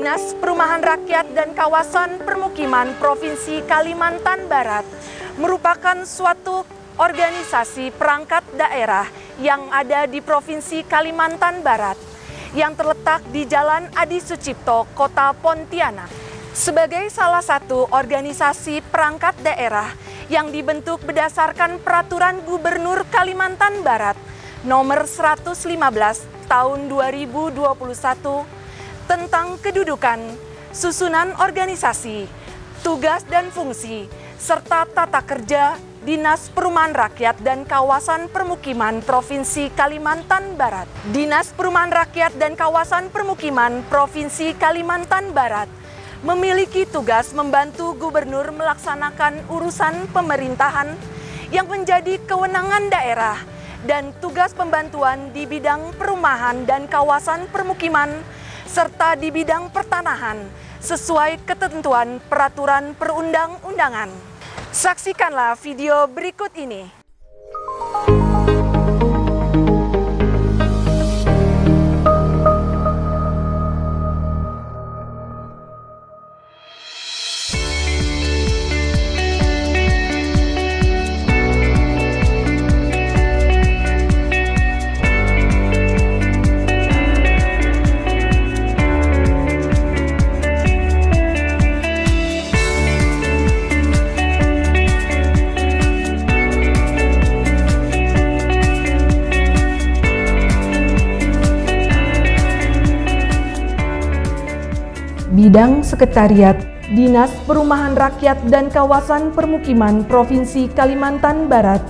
Dinas Perumahan Rakyat dan Kawasan Permukiman Provinsi Kalimantan Barat merupakan suatu organisasi perangkat daerah yang ada di Provinsi Kalimantan Barat yang terletak di Jalan Adi Sucipto, Kota Pontianak. Sebagai salah satu organisasi perangkat daerah yang dibentuk berdasarkan Peraturan Gubernur Kalimantan Barat Nomor 115 Tahun 2021 tentang kedudukan, susunan organisasi, tugas dan fungsi, serta tata kerja Dinas Perumahan Rakyat dan Kawasan Permukiman Provinsi Kalimantan Barat. Dinas Perumahan Rakyat dan Kawasan Permukiman Provinsi Kalimantan Barat memiliki tugas membantu gubernur melaksanakan urusan pemerintahan yang menjadi kewenangan daerah dan tugas pembantuan di bidang perumahan dan kawasan permukiman serta di bidang pertanahan sesuai ketentuan peraturan perundang-undangan. Saksikanlah video berikut ini. Bidang Sekretariat Dinas Perumahan Rakyat dan Kawasan Permukiman Provinsi Kalimantan Barat.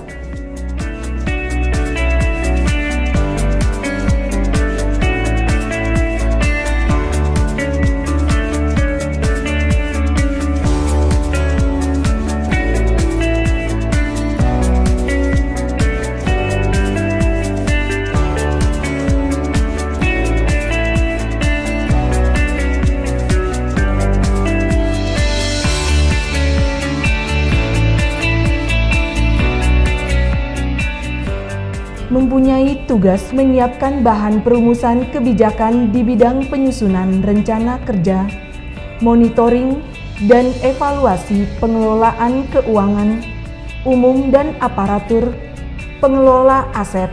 Mempunyai tugas menyiapkan bahan perumusan kebijakan di bidang penyusunan rencana kerja, monitoring, dan evaluasi pengelolaan keuangan umum dan aparatur pengelola aset,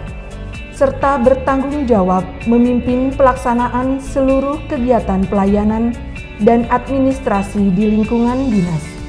serta bertanggung jawab memimpin pelaksanaan seluruh kegiatan pelayanan dan administrasi di lingkungan dinas.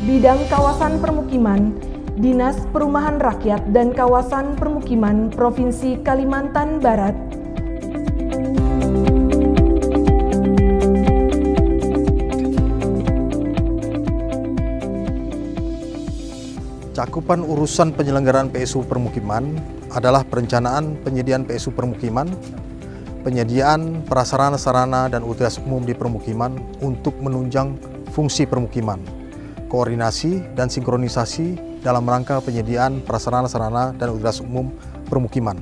Bidang Kawasan Permukiman, Dinas Perumahan Rakyat dan Kawasan Permukiman Provinsi Kalimantan Barat. Cakupan urusan penyelenggaraan PSU Permukiman adalah perencanaan penyediaan PSU Permukiman, penyediaan prasarana-sarana dan utilitas umum di permukiman untuk menunjang fungsi permukiman, koordinasi dan sinkronisasi dalam rangka penyediaan prasarana-sarana dan utilitas umum permukiman.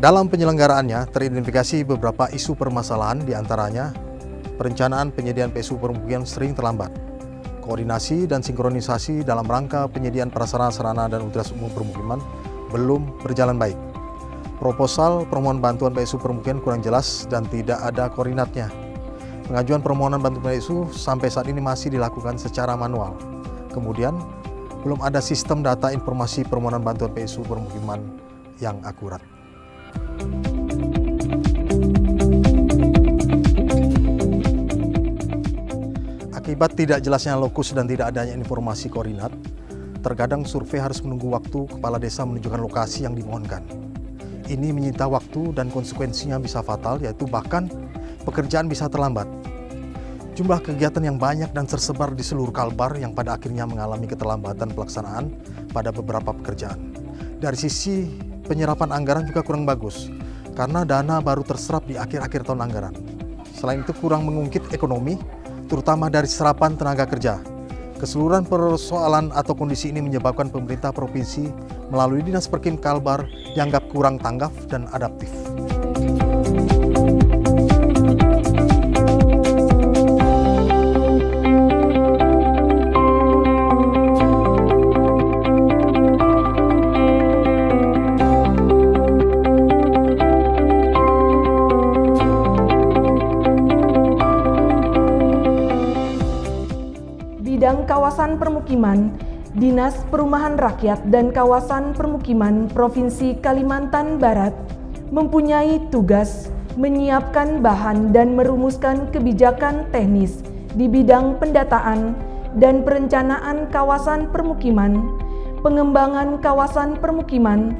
Dalam penyelenggaraannya teridentifikasi beberapa isu permasalahan, diantaranya perencanaan penyediaan PSU permukiman sering terlambat, koordinasi dan sinkronisasi dalam rangka penyediaan prasarana-sarana dan utilitas umum permukiman belum berjalan baik, proposal permohonan bantuan PSU permukiman kurang jelas dan tidak ada koordinatnya. Pengajuan permohonan bantuan PSU sampai saat ini masih dilakukan secara manual. Kemudian, belum ada sistem data informasi permohonan bantuan PSU permukiman yang akurat. Akibat tidak jelasnya lokus dan tidak adanya informasi koordinat, terkadang survei harus menunggu waktu kepala desa menunjukkan lokasi yang dimohonkan. Ini menyita waktu dan konsekuensinya bisa fatal, yaitu bahkan pekerjaan bisa terlambat. Jumlah kegiatan yang banyak dan tersebar di seluruh Kalbar yang pada akhirnya mengalami keterlambatan pelaksanaan pada beberapa pekerjaan. Dari sisi penyerapan anggaran juga kurang bagus, karena dana baru terserap di akhir-akhir tahun anggaran. Selain itu kurang mengungkit ekonomi, terutama dari serapan tenaga kerja. Keseluruhan persoalan atau kondisi ini menyebabkan pemerintah provinsi melalui Dinas Perkim Kalbar dianggap kurang tanggap dan adaptif. Bidang kawasan permukiman, Dinas Perumahan Rakyat dan Kawasan Permukiman Provinsi Kalimantan Barat mempunyai tugas menyiapkan bahan dan merumuskan kebijakan teknis di bidang pendataan dan perencanaan kawasan permukiman, pengembangan kawasan permukiman,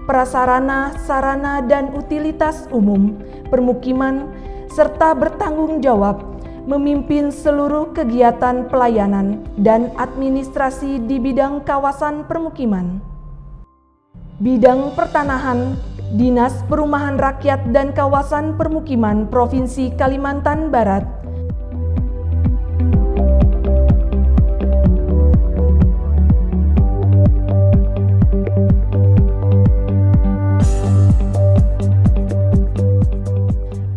prasarana, sarana dan utilitas umum permukiman, serta bertanggung jawab memimpin seluruh kegiatan pelayanan dan administrasi di bidang kawasan permukiman. Bidang pertanahan, Dinas Perumahan Rakyat dan Kawasan Permukiman Provinsi Kalimantan Barat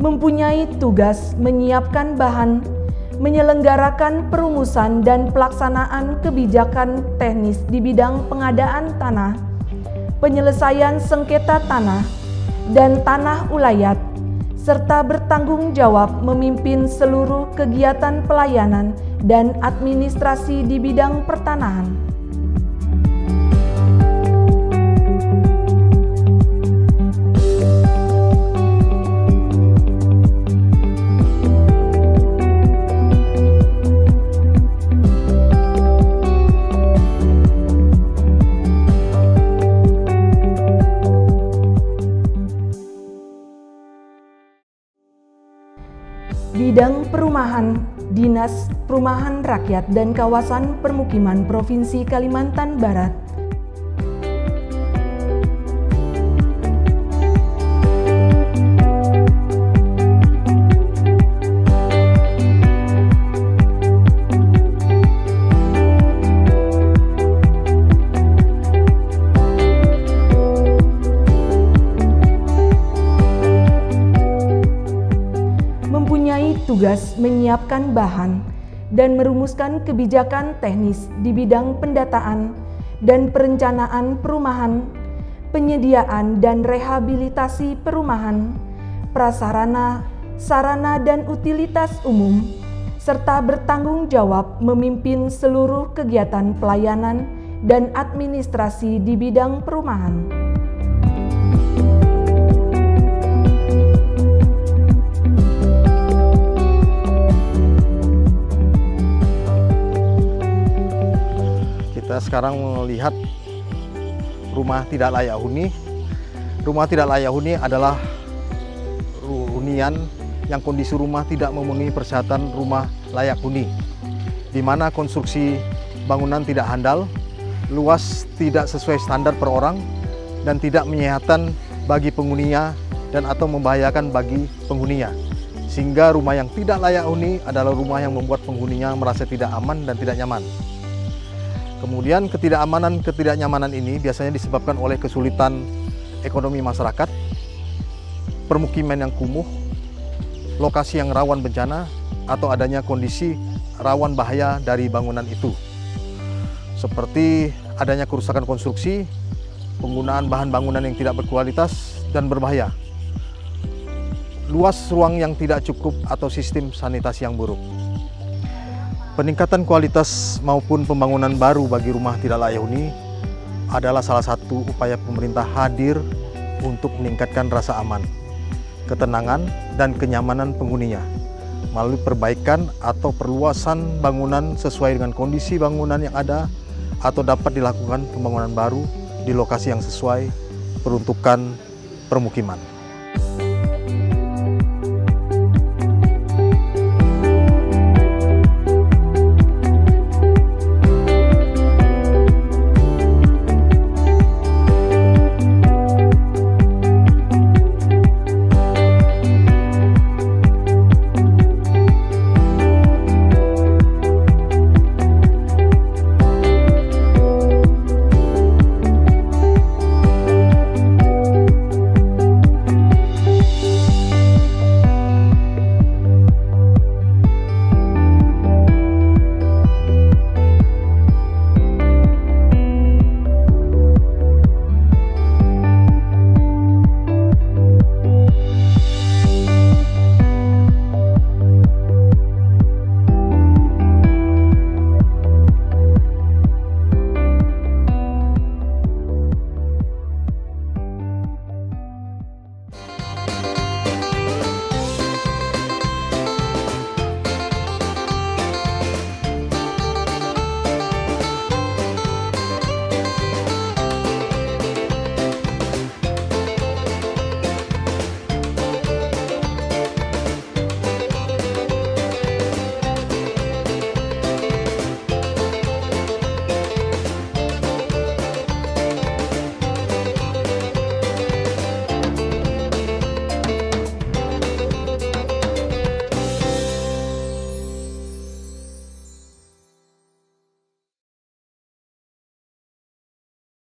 mempunyai tugas menyiapkan bahan, menyelenggarakan perumusan dan pelaksanaan kebijakan teknis di bidang pengadaan tanah, penyelesaian sengketa tanah, dan tanah ulayat, serta bertanggung jawab memimpin seluruh kegiatan pelayanan dan administrasi di bidang pertanahan. Bidang perumahan, Dinas Perumahan Rakyat dan Kawasan Permukiman Provinsi Kalimantan Barat tugas menyiapkan bahan dan merumuskan kebijakan teknis di bidang pendataan dan perencanaan perumahan, penyediaan dan rehabilitasi perumahan, prasarana, sarana dan utilitas umum, serta bertanggung jawab memimpin seluruh kegiatan pelayanan dan administrasi di bidang perumahan. Kita sekarang melihat rumah tidak layak huni. Rumah tidak layak huni adalah hunian yang kondisi rumah tidak memenuhi persyaratan rumah layak huni, di mana konstruksi bangunan tidak handal, luas tidak sesuai standar per orang, dan tidak menyehatkan bagi penghuninya dan atau membahayakan bagi penghuninya. Sehingga rumah yang tidak layak huni adalah rumah yang membuat penghuninya merasa tidak aman dan tidak nyaman. Kemudian ketidakamanan, ketidaknyamanan ini biasanya disebabkan oleh kesulitan ekonomi masyarakat, permukiman yang kumuh, lokasi yang rawan bencana, atau adanya kondisi rawan bahaya dari bangunan itu. Seperti adanya kerusakan konstruksi, penggunaan bahan bangunan yang tidak berkualitas dan berbahaya, luas ruang yang tidak cukup atau sistem sanitasi yang buruk. Peningkatan kualitas maupun pembangunan baru bagi rumah tidak layak huni adalah salah satu upaya pemerintah hadir untuk meningkatkan rasa aman, ketenangan, dan kenyamanan penghuninya melalui perbaikan atau perluasan bangunan sesuai dengan kondisi bangunan yang ada atau dapat dilakukan pembangunan baru di lokasi yang sesuai peruntukan permukiman.